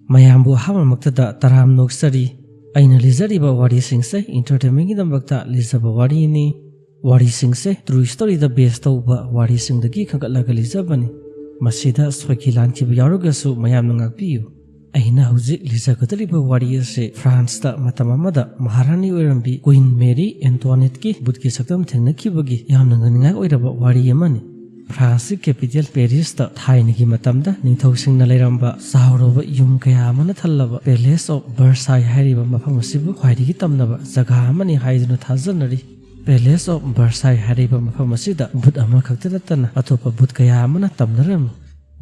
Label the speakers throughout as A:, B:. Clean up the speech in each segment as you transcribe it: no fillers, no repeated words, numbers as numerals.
A: mayambu hamaktada taram noksari aina lizariba wari singse entertainment gi dambakta lizaba wari ni wari singse true story da base tauba wari singdagi khangalaga lizabani masida swaki lanchi yarugasu mayam ngakpiyu aina huzik lizagadriba wari ase France da matamamada maharani oirambi Queen Mary Antoinette ki budki saktam thengnakibagi yamna nganinga oiraba wari yamani France capital Paris da thainigi matamda ningthosingna leiramba sahroba yum kaya amana thallaba Palace of Versailles hariba mafam asibu khwaidigi tamnaba jaga amani haiduna thajanari Palace of Versailles hariba mafam asida bud ama khaktaratana atopa bud kaya amana tamnaram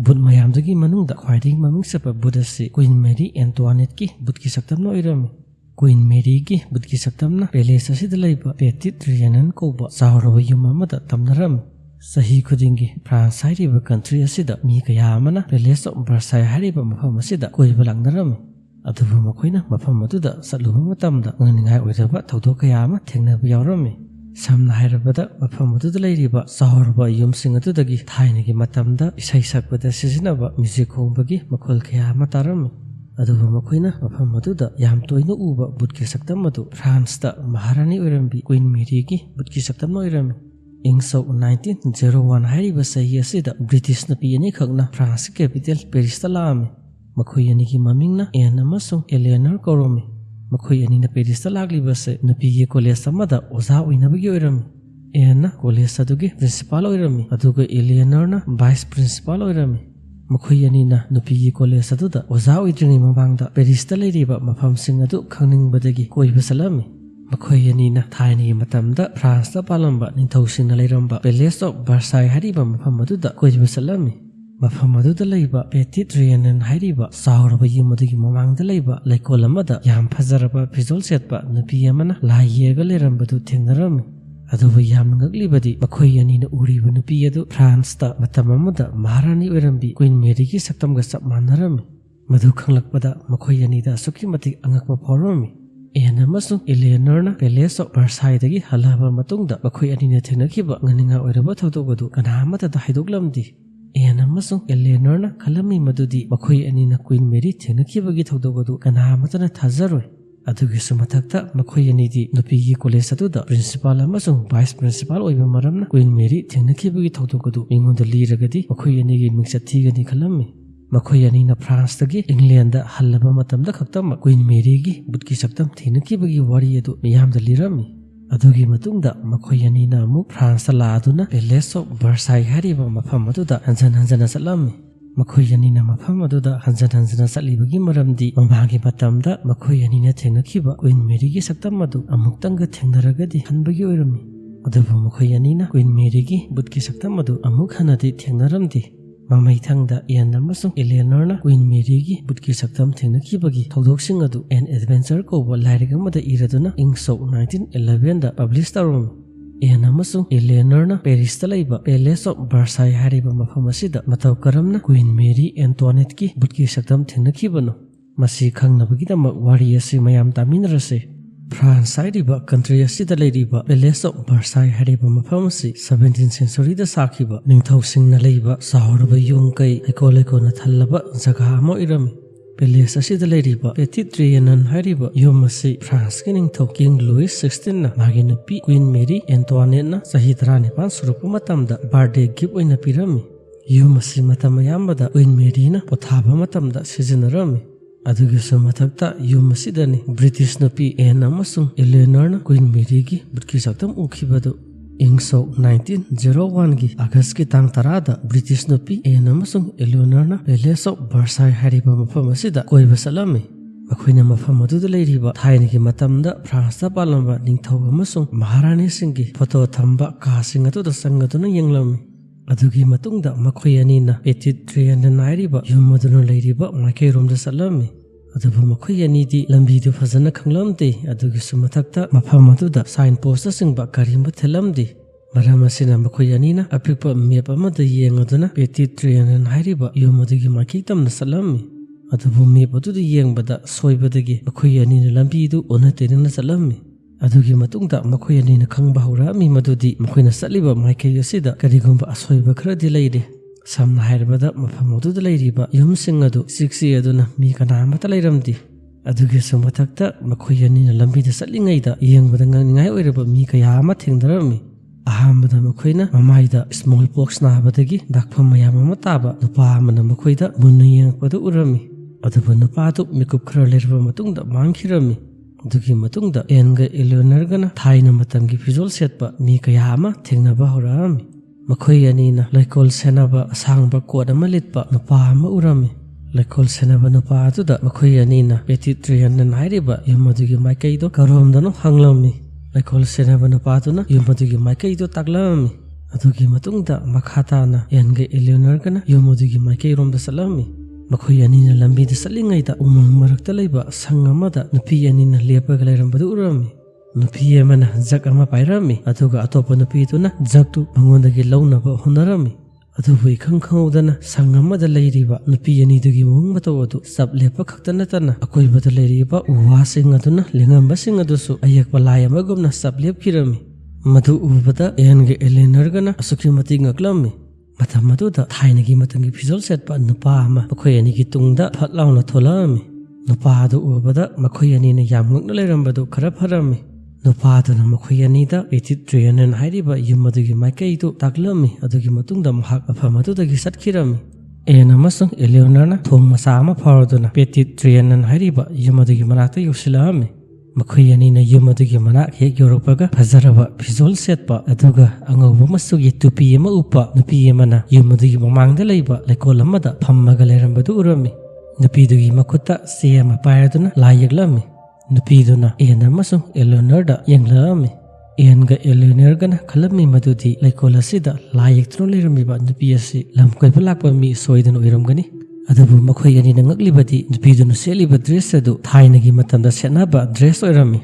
A: bud mayamdagi manungda khwaidigi maming sapa bud asi Queen Mary Antoinette ki budki saktamna oirami Queen Mary ki budki saktamna Palace asida leiba Petit Trianon koba sahroba yum amada tamnaram Sahi khudingi France hariba country asida mi kaya amana Palace of Versailles hariba mafam asida koiba langnaram adubu makoina mafam aduda satluba matamda nganingai oiraba thawdok kaya ama thengnaba yaurami samna hairabada mafam aduda leiriba sahorba yumsing adudagi thainigi matamda isai sakbada sizinaba music khongbagi makhol kaya ama tarami adubu makoina mafam aduda yam toina uba budki saktam adu France da Maharani oirambi Queen Mary ki budki saktam oirami Ingso 1901 hariba sahi asida British napi ani khakna France capital Paris ta lami makhoi ani ki mamingna Anne amasung Eleanor koromi makhoi ani na Paris ta lagliba se napi gi college amada oza oinabagi oirami Anne college adugi principal oirami aduga Eleanor na vice principal oirami makhoi ani na napi gi college aduda oza oidringi mabangda Paris ta leiriba mafam sing adu khangningbadagi koiba salami makhoi ani na thaini matamda France ta palamba ningthosingna leiramba Palace of Versailles hariba mafam aduda koiba salami mafam aduda leiba Petit Trianon hariba sahroba yumudagi mamangda leiba leikol amada yam phajaraba phijol setpa nupi amana lai yega leirambadu thengnarami adubu yam ngaglibadi makhoi ani na uriba nupi adu France ta matam amada Maharani oirambi Queen Mary ki saktamga sap manarami madu khanglakpada makhoi ani da suki matik angakpa phorami Anne amasung Eleanor na Palace of Versailles dagi halaba matungda makhoi ani na thengnakiba nganinga oiraba thawdogadu kana amata da haidoklamdi Anne amasung Eleanor na khalami madudi makhoi ani na Queen Mary thengnakibagi thawdogadu kana amata na thajaroi adugi sumathakta makhoi ani di nupi gi college aduda principal amasung vice principal oiba maramna Queen Mary thengnakibagi thawdogadu mingonda liragadi makhoi ani gi mingsathigani khalami makhoi ani na France dagi England da halaba matamda khaktam Queen Mary gi budki saktam thenakibagi wari adu miyamda lirami adugi matungda makhoi ani na mu France la aduna Palace of Versailles hariba mafam aduda hanjana salami makhoi ani na mafam aduda hanjana salibagi maramdi mamagi matamda makhoi ani na thengnakiba Queen Mary gi saktam adu amuktanga thengnaragadi hanbagi oirami adubu makhoi ani na Queen Mary gi budki saktam adu amuk hanadi thengnaramdi mamai thangda Anne amasung Eleanor na Queen Mary gi budki saktam thengnakibagi thawdoksing adu An Adventure koba lairik amada iraduna ingso 1911 da publish tarom Anne amasung Eleanor na Paris ta leiba Palace of Versailles hariba mafam asida mataw karamna Queen Mary Antoinette ki budki saktam thengnakibano masi khangnabagidama wari asi mayam taminrase France hariba country asida leiriba Palace of Versailles hariba mafam asi 17th century da sakhiba ningthosingna leiba sahorba yungkai ekoleko na thallaba jaga ama irami Palace asida leiriba Petit Trianon hariba yum asi France ki ningtho King Louis XVI na magi nupi Queen Mary Antoinette na sahi 19 surupu matamda birthday gift oina pirami yum asi matamayambada Queen Mary na pothaba matamda sizinarami adugi sumathakta yum asidani British napi Anne amasung Eleanor na Queen Mary gi budki saktam ukhibadu ingso 1901 gi August ki tang tarada British napi Anne amasung Eleanor na Palace of Versailles hariba mafam asida koiba salami makhoina mafam aduda leiriba thainigi matamda France ta palamba ningthau amasung Maharani singi photo thamba kasing atu da sangaduna yenglami adugi matungda makhoi ani na Petit Trianon hariba yumaduna leiriba makai romda salami adubu makhoi ani di lambi du fazana khanglamde adugi sumathakta mafam aduda sign post singba karimba thelamdi maram asina makhoi ani na apikpa map amada yengaduna Petit Trianon hariba yumadagi makai tamna salami adubu map aduda yengbada soibadagi makhoi ani na lambi du onatenna salami adugi matungda makhoi ani na khangba hora mi madudi makhoina saliba maikei asida karigumba asoiba khara di leire Samna hairabada mafam aduda lairiba yumsing adu siksi aduna mi kana amata lairamdi. Adugi sumatakta makhoy anina lambida satlingaida yengbada ngangai oiraba mi kaya ama thengdarami. Ahambada makhoyna mamaida smallpox nabadagi dakpham mayam ama taba nupa amana makhoyda munna yengpadu urami. Aduba nupadu mikup khara lerba matungda mangkhirami. Adugi matungda enga Eleanorgana thaina matamgi visual setpa mi kaya ama thengnaba horami. Makhoy anina laikol senaba asangba kod ama litpa nupa ama urami. Laikol senaba nupa atuda makhoy anina petitrian na nairiba yumadugi maikaido karomdano hanglami. Laikol senaba nupa atuna yumadugi maikaido taglami. Adugi matungda makhatana enga Eleanorgana yumadugi maikai salami. Makhoy anina lambida salingaida umang marakta laiba sangamada nupi anina lepaga lairambadu urami. Nupi amana jak ama pairami aduga atopa nupi tuna jaktu mangondagi launaba honarami. Adubu ikhang khangudana sangamada lairiba nupi anidugi mawang matawadu sab lepa khaktana tana akoibada lairiba uwasing aduna lengambasing adusu ayakpa layamagumna sab lepkirami. Madu ubada enga Eleanorgana asukri mati ngaklami. Matam maduda thainagi matangi visual setpa nupa ama makhoy anigi tungda phatlauna tholami. Nupa adu ubada makhoy anina yamngakna lairambadu khara pharami. Nupa aduna makhoy anida petitrian hairiba yumadugi maikaidu taglami adugi matungda mahak afam adudagi satkirami. Ena amasung Eleanorna thong masa ama pharaduna petitrian hairiba yumadugi manakta yosilami. Makhoy anina yumadugi manak hek yorupaga phazaraba visual setpa aduga angauba masugi tupi ama upa nupi amana yumadugi mamangda laiba laikol amada phammaga lairambadu urami. Nupidugi makutta se ama pairaduna layaglami. Nupiduna ena amasung Eleanorda yenglami. Enga Eleanorgana khalami madudi laikol asida layaktrun lairamiba nupi asi lamkoiba lakpa mi soidana oiramgani. Adubu makhoy anina ngaklibadi nupiduna seliba dress adu thainagi matamda setnaba dress oirami.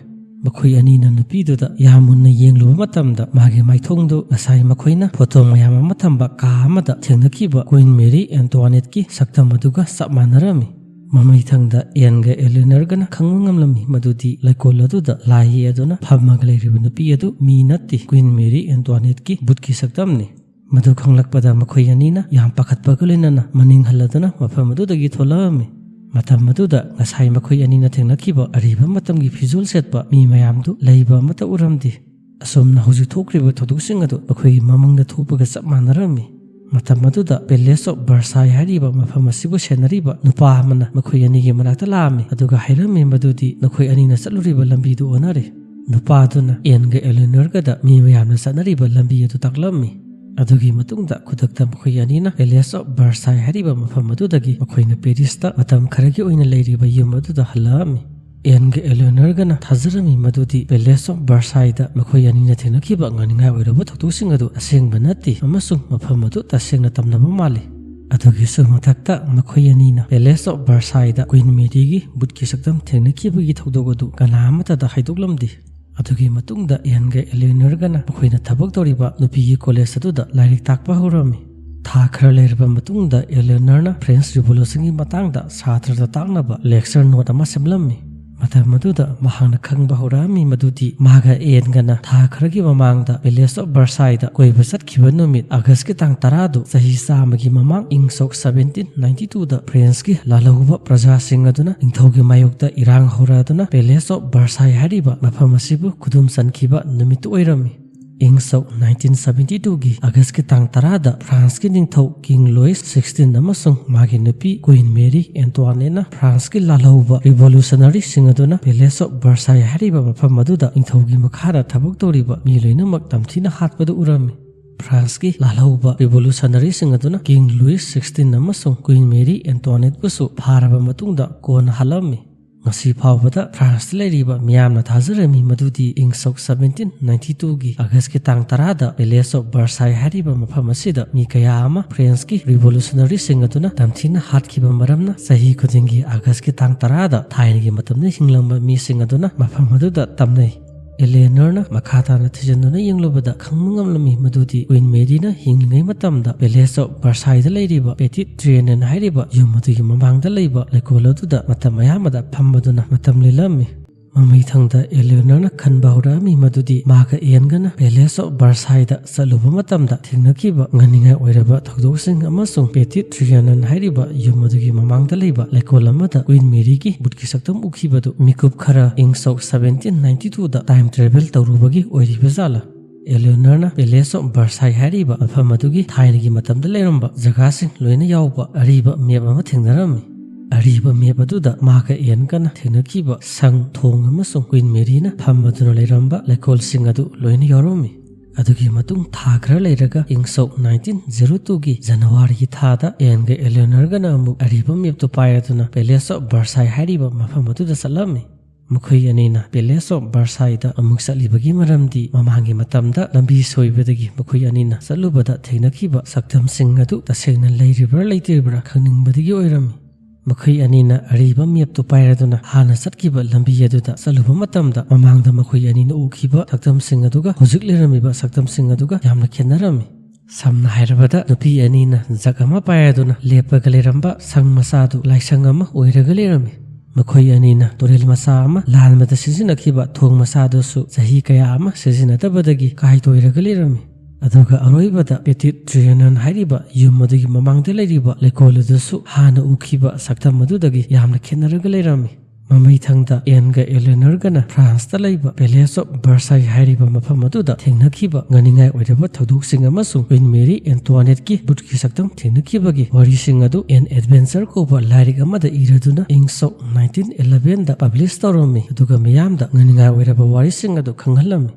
A: Makhoy anina nupiduda yamunna yengluba matamda magi maithongdu ngasai makhoyna photo mayam ama thamba ka amada thengnakiba Queen Mary Antoinette ki saktam aduga sap manarami. Mamaithangda enga Eleanorgana khangmangamlami madudi laikol aduda lai aduna phammaga lairiba nupi adu mi natti Queen Mary Antoinette ki butki saktamni. Madu khanglakpada makhoy anina yam pakhatpaga loinana maning haladuna mafam adudagi tholami. Matam maduda ngasai makhoy anina thengnakiba ariba matamgi visual setpa mi mayamdu leiba amata uramdi. Asomna hojik thokriba thoduksing adu makhoy mamangda thopaga sap manarami. Matam maduda Palace of Versailles hariba mafam asibu senariba nupa amana makhoy anigi manakta lami aduga hairami madudi nakhoy anina saluriba lambidu onari. Nupa aduna enga Eleanorgada mi mayamna sanariba lambi adu taklami. Adugi matungda kudakta makhoy anina Palace of Versailles hariba mafam adudagi makhoyna Parisda matam kharagi oina lairiba yum aduda halami. Enga Eleanorgana thazarami madudi Palace of Versailles da makhoy anina thengnakiba nganingai oiraba thoktusing adu asengba natti amasung mafam adu tasengna tamnaba mali. Adugi sumatakta makhoy anina Palace of Versailles da Queen Mary gi butki saktam thengnakiba thokdogadu kana amata da haidoklamdi. Adugi matungda enga Eleanorgana makhoyna thabak toriba nupi college aduda lairik takpa horami. Tha khara leirba matungda Eleanorna French Revolution gi matangda satrada taknaba lecture note ama semlami. Matam maduda mahangna khangba horami madudi maga engana tha kharagi mamangda Palace of Versailles da koiba satkhiba numit August ki tang 10 du sahi samagi mamang ingsok 1792 da French ki lalahuba praja sing aduna ingthogi mayokda irang horaduna Palace of Versailles hariba mafam asibu kudum sankhiba numit oirami. Ingsok 1972 gi August ki tang 10 da France ki ningthau King Louis XVI amasung magi nupi Queen Mary Antoinette na France ki lalahuba revolutionary singaduna Palace of Versailles hariba mafam maduda ingthogi makhara thabak toriba mi loinamak tamthina hatpadu urami. France ki lalahuba revolutionary singaduna King Louis XVI amasung Queen Mary Antoinette busu pharaba matungda kona halami. Ngasi phawbada France lairiba miyamna thazarami madudi ingsok 1792 gi August ki tang 10 da Palace of Versailles hariba mafam asida mi kaya ama France ki revolutionary singaduna tamthina hatkhiba maramna sahi khudingi August ki tang 10 da thainagi matamna hinglamba mi singaduna mafam aduda tamnai. Eleanorna makhatana thijanduna yenglobada khangmangamlami madudi Queen Mary na hinglingai matamda Palace of Versailles da lairiba petitrian hairiba yumadugi mamangda leiba laikol aduda matam ayamada phambaduna matam lelami. Mamai thangda Eleanor khanba horami madudi maga Iangana Palace of Versailles saluba matamda thingnakiba nganinga oiraba thogdoksing amasung Petit Trianon hairiba yumadugi mamangda leiba lekolamada Queen Mary ki butki saktam ukhibadu mikup khara ing sau 1792 da time travel tawrubagi oiribazala Eleanor Palace of Versailles hairiba afamadugi thainagi matamda leiramba jagasing loina yawba ariba meba ma thingdarami Ariba mebaduda maga Iangana thingnakiba sang thong amasung Queen Mary na phamaduna leiramba lekol singadu loina yoromi adugi matung thagra leiraga ingso 1902 gi January thada enga Eleanor gana amu ariba mebtu payaduna Palace of Versailles hairiba mafamaduda salami Mukhoi anina Palace of Versailles da amuk salibagi maramdi mamangi matamda lambi soibadagi mukhoi anina salubada thingnakiba saktam singadu tasengna leiribra leitiribra khangningbadagi oirami Mukhoi anina ariba mebtu payaduna hana satkiba lambi yaduda saluba matamda mamangda mukhoi anina ukhiba saktam singaduga hojik leramiba saktam singaduga yamna khenarami samna hairabada nupi anina jagama payaduna lepaga leramba sang masadu laisang ama oiraga lerami Mukhoi anina toril masa ama lalmada sizinakhiba thong masadu su sahi kaya ama sizinadabadagi kai toiraga lerami aduga aroibada Petit Trianon hairiba yumadagi mamangda leiriba lekoladasu hana ukhiba saktam madudagi yamna khenaraga leirami mamai thangda enga Eleanor gana France ta leiba Palace of Versailles hairiba mafam aduda thengnakiba nganingai oiraba thoduk amasung Queen Mary Antoinette ki butki saktam thengnakhibagi warising adu an adventure ko ba lairik amada iraduna ingso 1911 da publish tawrami aduga miyamda nganingai oiraba warising adu khanghalami